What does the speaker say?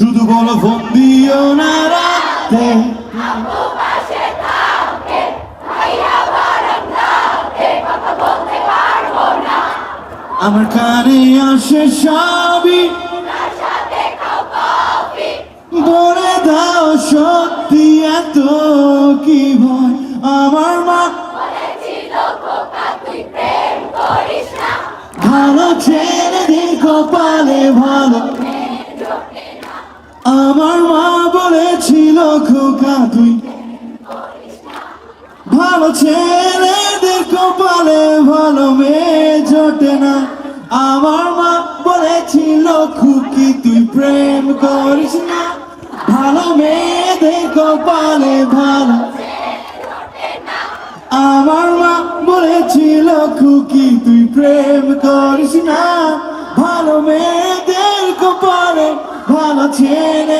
শুধু বলো ফোন দিও না রাতে, আমার কানে আসে সবই, বলে দাও সত্যি এত কি ভয়। আমার মা ভালো ছেলেদের কপালে ভালো, আমার মা বলেছিল খোকা তুই ভালো ছেলেদের কপালে ভালো মেয়ে জোটে না। আমার মা বলেছিল খুকি তুই প্রেম করিস না, ভালো মেয়েদের কপালে ভালো। আমার মা বলেছিল খুকি তুই প্রেম করিস না, ভালো মেয়েদের কপালে ভালো ছেলে